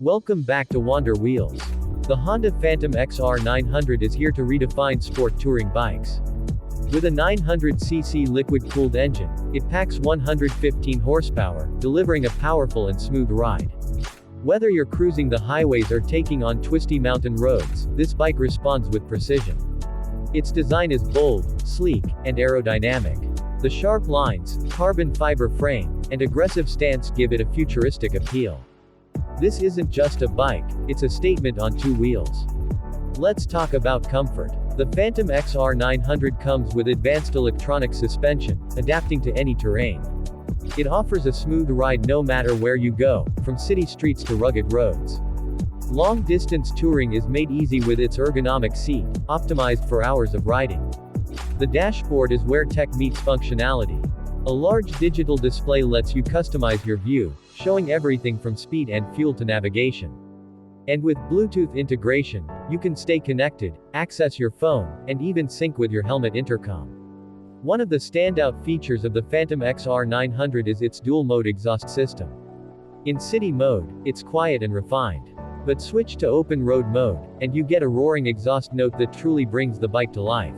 Welcome back to Wander Wheels. The Honda Phantom XR 900 is here to redefine sport touring bikes. With a 900cc liquid-cooled engine, it packs 115 horsepower, delivering a powerful and smooth ride. Whether you're cruising the highways or taking on twisty mountain roads, this bike responds with precision. Its design is bold, sleek, and aerodynamic. The sharp lines, carbon fiber frame, and aggressive stance give it a futuristic appeal. This isn't just a bike, it's a statement on two wheels. Let's talk about comfort. The Phantom XR 900 comes with advanced electronic suspension, adapting to any terrain. It offers a smooth ride no matter where you go, from city streets to rugged roads. Long-distance touring is made easy with its ergonomic seat, optimized for hours of riding. The dashboard is where tech meets functionality. A large digital display lets you customize your view, showing everything from speed and fuel to navigation. And with Bluetooth integration, you can stay connected, access your phone, and even sync with your helmet intercom. One of the standout features of the Phantom XR 900 is its dual-mode exhaust system. In city mode, it's quiet and refined. But switch to open road mode, and you get a roaring exhaust note that truly brings the bike to life.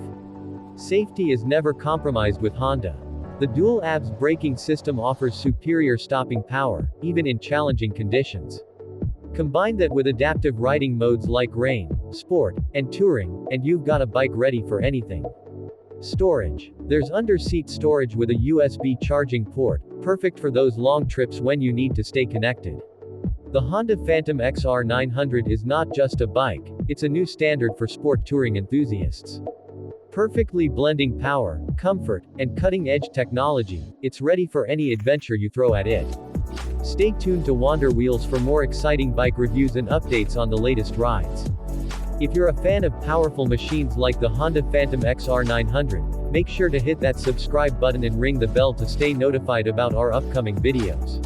Safety is never compromised with Honda. The dual ABS braking system offers superior stopping power, even in challenging conditions. Combine that with adaptive riding modes like rain, sport, and touring, and you've got a bike ready for anything. Storage. There's under-seat storage with a USB charging port, perfect for those long trips when you need to stay connected. The Honda Phantom XR 900 is not just a bike, it's a new standard for sport touring enthusiasts. Perfectly blending power, comfort, and cutting-edge technology, it's ready for any adventure you throw at it. Stay tuned to Wander Wheels for more exciting bike reviews and updates on the latest rides. If you're a fan of powerful machines like the Honda Phantom XR 900, make sure to hit that subscribe button and ring the bell to stay notified about our upcoming videos.